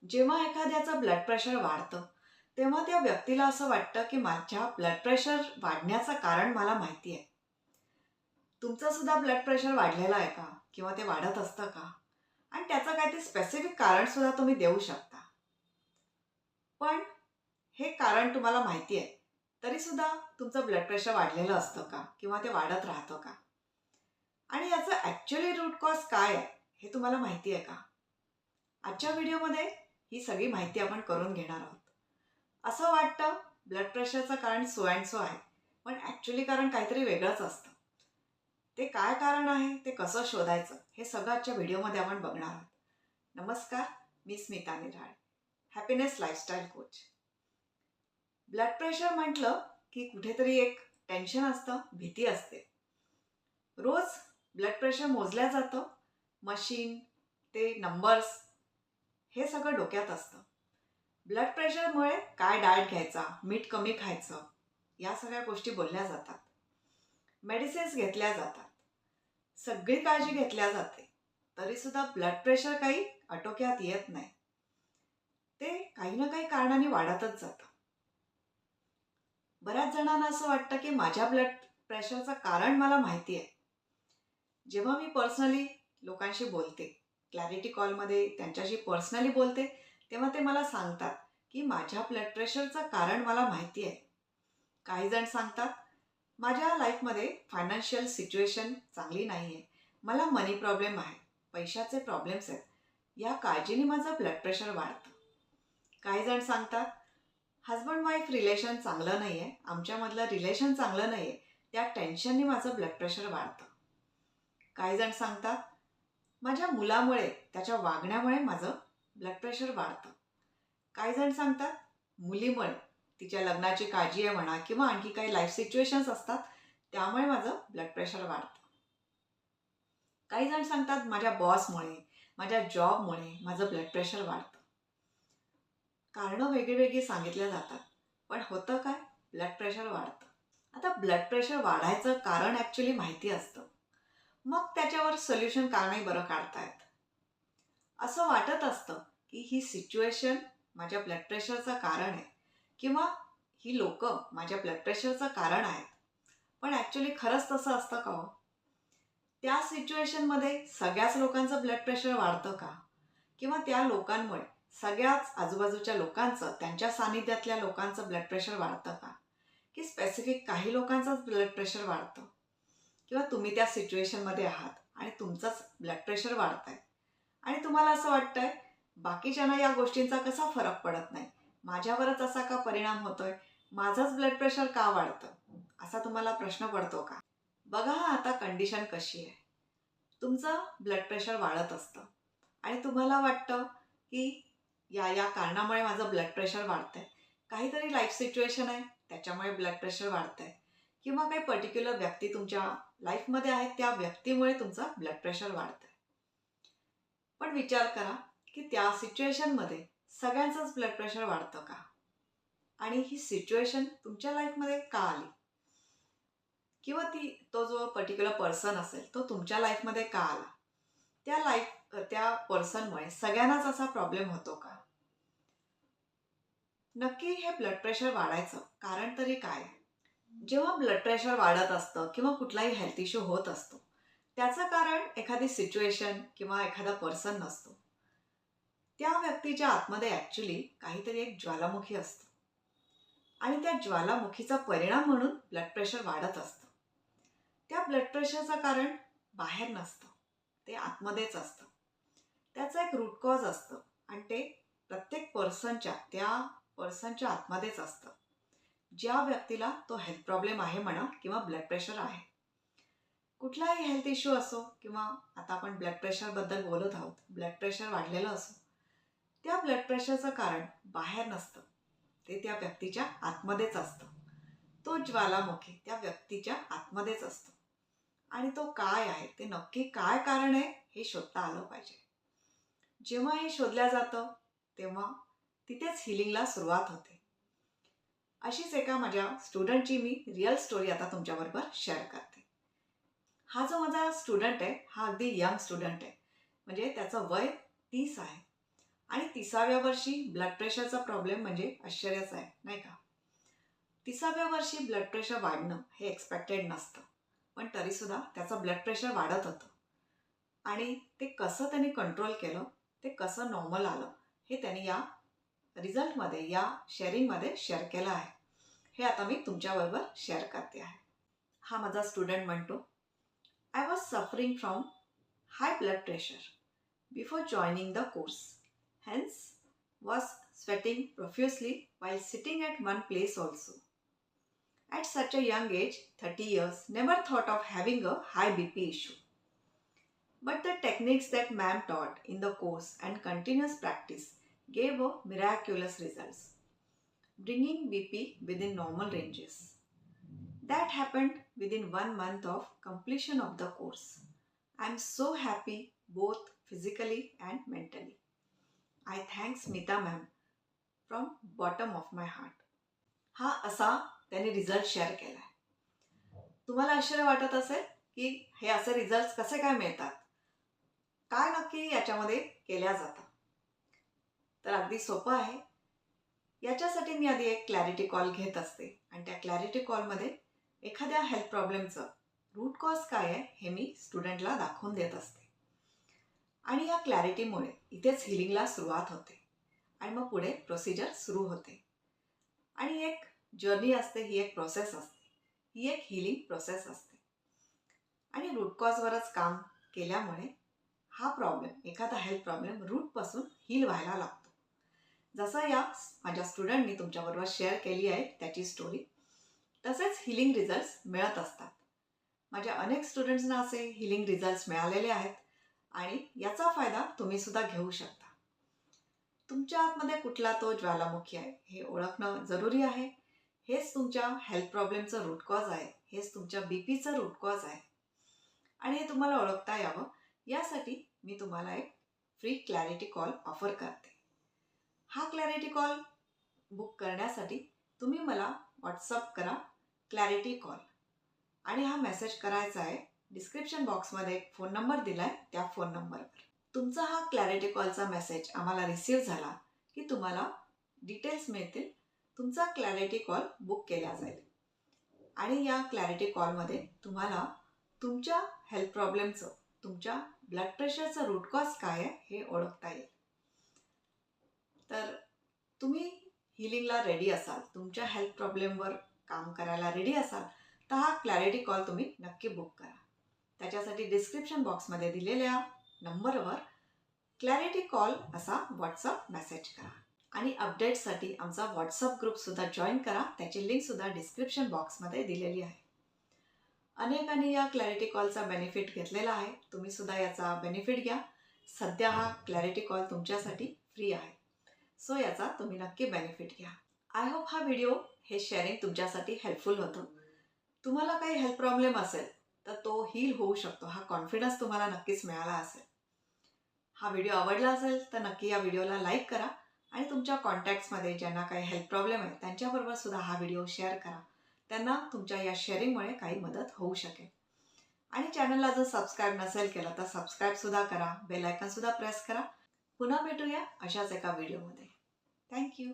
जेव्हा एखाद्याचं blood pressure वाढतं, तेव्हा त्या व्यक्तीला असं वाटतं, की माझ्या ब्लड प्रेशर वाढण्याचं कारण मला माहिती आहे. तुमचं सुद्धा ब्लड प्रेशर वाढलेलं आहे का? किंवा ते वाढत असतं का? आणि त्याचं काही ते स्पेसिफिक कारण सुद्धा तुम्ही देऊ शकता. पण हे कारण तुम्हाला माहिती आहे, तरी सुद्धा तुमचं ब्लड प्रेशर वाढलेलं असतं का? किंवा ते वाढत राहतं का? आणि याचं ॲक्चुअली रूट कॉज काय आहे, हे तुम्हाला माहिती आहे का? आजच्या व्हिडिओमध्ये ही सगळी माहिती आपण करून घेणार आहोत. असं वाटतं ब्लड प्रेशरचं कारण सो अँड सो आहे, पण ॲक्चुअली कारण काहीतरी वेगळंच असतं. ते काय कारण आहे, ते कसं शोधायचं, हे सगळं आजच्या व्हिडिओमध्ये आपण बघणार आहोत. नमस्कार, मी स्मिता निराळे, happiness lifestyle coach. Blood pressure म्हटलं की कुठेतरी एक टेन्शन असतं, भीती असते. रोज ब्लड प्रेशर मोजल्या जातं. मशीन, ते नंबर्स, हे सगळं डोक्यात असतं. ब्लड प्रेशरमुळे काय डाएट घ्यायचा, मीठ कमी खायचं, या सगळ्या गोष्टी बोलल्या जातात. मेडिसिन्स घेतल्या जातात. सगळी काळजी घेतल्या जाते. तरीसुद्धा ब्लड प्रेशर काही आटोक्यात येत नाही. ते काही ना काही कारणाने वाढतच जातं. बऱ्याच जणांना असं वाटतं की माझ्या ब्लड प्रेशरचं कारण मला माहिती आहे. जेव्हा मी पर्सनली लोकांशी बोलते, क्लॅरिटी कॉलमध्ये त्यांच्याशी पर्सनली बोलते, तेव्हा ते मला सांगतात की माझ्या ब्लड प्रेशरचं कारण मला माहिती आहे. काही जण सांगतात, माझ्या लाईफमध्ये फायनान्शियल सिच्युएशन चांगली नाही आहे. मला मनी प्रॉब्लेम आहे, पैशाचे प्रॉब्लेम्स आहेत. या काळजीने माझं ब्लड प्रेशर वाढतं. काही जण सांगतात, हजबंड वाईफ रिलेशन चांगलं नाही आहे, आमच्यामधलं रिलेशन चांगलं नाही आहे, त्या टेन्शनने माझं ब्लड प्रेशर वाढतं. काही जण सांगतात, माझ्या मुलामुळे, त्याच्या वागण्यामुळे माझं ब्लड प्रेशर वाढतं. काही जण सांगतात, मुलीमुळे, तिच्या लग्नाची काळजी आहे म्हणा किंवा आणखी काही लाईफ सिच्युएशन्स असतात, त्यामुळे माझं ब्लड प्रेशर वाढतं. काही जण सांगतात, माझ्या बॉसमुळे, माझ्या जॉबमुळे माझं ब्लड प्रेशर वाढतं. कारणं वेगळी सांगितल्या जातात, पण होतं काय? ब्लड प्रेशर वाढतं. आता ब्लड प्रेशर वाढायचं कारण ॲक्च्युली माहिती असतं. मग त्याच्यावर सोल्युशन का नाही बरं काढता येत? असं वाटत असतं की ही सिच्युएशन माझ्या ब्लड प्रेशरचं कारण आहे किंवा ही लोकं माझ्या ब्लड प्रेशरचं कारण आहेत. पण ॲक्च्युली खरंच तसं असतं का हो? त्या सिच्युएशनमध्ये सगळ्याच लोकांचं ब्लड प्रेशर वाढतं का? किंवा त्या लोकांमुळे सगळ्याच आजूबाजूच्या लोकांचं, त्यांच्या सानिध्यातल्या लोकांचं ब्लड प्रेशर वाढतं का? की स्पेसिफिक काही लोकांचंच ब्लड प्रेशर वाढतं? किंवा तुम्ही त्या सिच्युएशनमध्ये आहात आणि तुमचंच ब्लड प्रेशर वाढतंय आणि तुम्हाला असं वाटतंय, बाकीच्यांना या गोष्टींचा कसा फरक पडत नाही, माझ्यावरच असा का परिणाम होतोय, माझंच ब्लड प्रेशर का वाढतं, असा तुम्हाला प्रश्न पडतो का? बघा आता कंडिशन कशी आहे. तुमचं ब्लड प्रेशर वाढत असतं आणि तुम्हाला वाटतं की या कारणामुळे माझं ब्लड प्रेशर वाढतंय. काहीतरी लाईफ सिच्युएशन आहे, त्याच्यामुळे ब्लड प्रेशर वाढतंय किंवा काही पर्टिक्युलर व्यक्ती तुमच्या लाईफमध्ये आहेत, त्या व्यक्तीमुळे तुमचं ब्लड प्रेशर वाढतंय. पण विचार करा की त्या सिच्युएशनमध्ये सगळ्यांचंच ब्लड प्रेशर वाढतं का? आणि ही सिच्युएशन तुमच्या लाईफमध्ये का आली? किंवा तो जो पर्टिक्युलर पर्सन असेल, तो तुमच्या लाईफमध्ये का आला? त्या पर्सनमुळे सगळ्यांनाच असा प्रॉब्लेम होतो का? नक्की हे ब्लड प्रेशर वाढायचं कारण तरी काय? जेव्हा ब्लड प्रेशर वाढत असतं किंवा कुठलाही हेल्थ इश्यू होत असतो, त्याचं कारण एखादी सिच्युएशन किंवा एखादा पर्सन नसतो. त्या व्यक्तीच्या आतमध्ये ॲक्च्युली काहीतरी एक ज्वालामुखी असतं आणि त्या ज्वालामुखीचा परिणाम म्हणून ब्लड प्रेशर वाढत असतं. त्या ब्लड प्रेशरचं कारण बाहेर नसतं, ते आतमध्येच असतं. त्याचं एक रूट कॉज असतं आणि ते प्रत्येक त्या पर्सनच्या आतमध्येच असतं. ज्या व्यक्तीला तो हेल्थ प्रॉब्लेम आहे म्हणा किंवा ब्लड प्रेशर आहे. कुठलाही हेल्थ इश्यू असो किंवा आता आपण ब्लड प्रेशरबद्दल बोलत आहोत, ब्लड प्रेशर वाढलेलं असो, त्या ब्लड प्रेशरचं कारण बाहेर नसतं, ते त्या व्यक्तीच्या आतमध्येच असतं. तो ज्वालामुखी त्या व्यक्तीच्या आतमध्येच असतो आणि तो काय आहे, ते नक्की काय कारण आहे, हे शोधता आलं पाहिजे. जेव्हा हे शोधलं जातं, तेव्हा तिथेच हिलिंगला सुरुवात होते. अशीच एका माझ्या स्टुडंटची मी रिअल स्टोरी आता तुमच्याबरोबर शेअर करते. हा जो माझा स्टुडंट आहे, हा अगदी यंग स्टुडंट आहे. म्हणजे त्याचं वय 30 आहे आणि 30व्या वर्षी ब्लड प्रेशरचा प्रॉब्लेम म्हणजे आश्चर्यच आहे, नाही का? 30व्या वर्षी ब्लड प्रेशर वाढणं हे एक्सपेक्टेड नसतं, पण तरीसुद्धा त्याचं ब्लड प्रेशर वाढत होतं. आणि ते कसं त्यांनी कंट्रोल केलं, ते कसं नॉर्मल आलं, हे त्यांनी या रिझल्टमध्ये, या शेअरिंगमध्ये शेअर केलं आहे. हे आता मी तुमच्याबरोबर शेअर करते आहे. हा माझा स्टुडंट म्हणतो, I was suffering from high blood pressure before joining the course. Hence, was sweating profusely while sitting at one place also. At such a young age, 30 years, never thought of having a high BP issue. But the techniques that ma'am taught in the course and continuous practice gave a miraculous results, bringing BP within normal ranges. That happened within 1 month of completion of the course. I am so happy both physically and mentally. I thank Smita ma'am from bottom of my heart. हा असा त्यांनी result share केला आहे. तुम्हाला आश्चर्य वाटत असेल की हे असे रिझल्ट कसे काय मिळतात, काय नक्की याच्यामध्ये केल्या जातं. तर अगदी सोपं आहे. याच्यासाठी मी आधी एक क्लॅरिटी कॉल घेत असते आणि त्या क्लॅरिटी कॉलमध्ये एखाद्या हेल्थ प्रॉब्लेमचं रूट कॉज काय आहे हे मी स्टुडंटला दाखवून देत असते. आणि या क्लॅरिटीमुळे इथेच हिलिंगला सुरुवात होते आणि मग पुढे प्रोसिजर सुरू होते. आणि एक जर्नी असते, ही एक प्रोसेस असते, ही एक हिलिंग प्रोसेस असते. आणि रूट कॉजवरच काम केल्यामुळे हा प्रॉब्लेम, एखादा हेल्थ प्रॉब्लेम रूटपासून हील व्हायला लागतो. जसं या माझ्या स्टुडंटनी तुमच्याबरोबर शेअर केली आहे त्याची स्टोरी, तसेच हिलिंग रिझल्ट्स मिळत असतात. माझ्या अनेक स्टुडंट्सना असे हिलिंग रिझल्ट्स मिळालेले आहेत आणि याचा फायदा तुम्ही सुद्धा घेऊ शकता. तुमच्या आतमध्ये कुठला तो ज्वालामुखी आहे हे ओळखणं जरुरी आहे. हेच तुमच्या हेल्थ प्रॉब्लेमचं रूट कॉज आहे, हेच तुमच्या बीपीचं रूट कॉज आहे. आणि हे तुम्हाला ओळखता यावं यासाठी मी तुम्हाला एक फ्री क्लॅरिटी कॉल ऑफर करते. हा क्लॅरिटी कॉल बुक करण्यासाठी तुम्ही मला व्हॉट्सअप करा क्लॅरिटी कॉल, आणि हा मेसेज करायचा आहे. डिस्क्रिप्शन बॉक्समध्ये एक फोन नंबर दिला आहे, त्या फोन नंबरवर. तुमचा हा क्लॅरिटी कॉलचा मेसेज आम्हाला रिसीव्ह झाला की तुम्हाला डिटेल्स मिळतील. तुमचा क्लॅरिटी कॉल बुक केला जाईल आणि या क्लॅरिटी कॉलमध्ये तुम्हाला तुमच्या हेल्थ प्रॉब्लेमचं, तुमच्या ब्लड प्रेशरचं रूट कॉज काय आहे हे ओळखता येईल. तर तुम्ही हिलिंगला रेडी असाल, तुमच्या हेल्थ प्रॉब्लेमवर काम करायला रेडी असाल, तर हा क्लॅरिटी कॉल तुम्ही नक्की बुक करा. त्याच्यासाठी डिस्क्रिप्शन बॉक्समध्ये दिलेल्या नंबरवर क्लॅरिटी कॉल असा व्हॉट्सअप मेसेज करा. आणि अपडेट्ससाठी आमचा व्हॉट्सअप ग्रुपसुद्धा जॉईन करा. त्याची लिंकसुद्धा डिस्क्रिप्शन बॉक्समध्ये दिलेली आहे. अनेकांनी या क्लॅरिटी कॉलचा बेनिफिट घेतलेला आहे. तुम्हीसुद्धा याचा बेनिफिट घ्या. सध्या हा क्लॅरिटी कॉल तुमच्यासाठी फ्री आहे, सो याचा तुम्ही नक्की बेनिफिट घ्या. आय होप हा व्हिडिओ, हे शेअरिंग तुमच्यासाठी हेल्पफुल होतं. तुम्हाला काही हेल्थ प्रॉब्लेम असेल तर तो हील होऊ शकतो, हा कॉन्फिडन्स तुम्हाला नक्कीच मिळाला असेल. हा व्हिडिओ आवडला असेल तर नक्की या व्हिडिओला लाईक करा आणि तुमच्या कॉन्टॅक्ट्समध्ये ज्यांना काही हेल्थ प्रॉब्लेम आहे त्यांच्याबरोबर सुद्धा हा व्हिडिओ शेअर करा. त्यांना तुमच्या या शेअरिंगमुळे काही मदत होऊ शकेल. आणि चॅनलला जर सबस्क्राईब नसेल केलं तर सबस्क्राईबसुद्धा करा, बेल आयकॉनसुद्धा प्रेस करा. पुन्हा भेटूया अशाच एका व्हिडिओमध्ये. थँक्यू.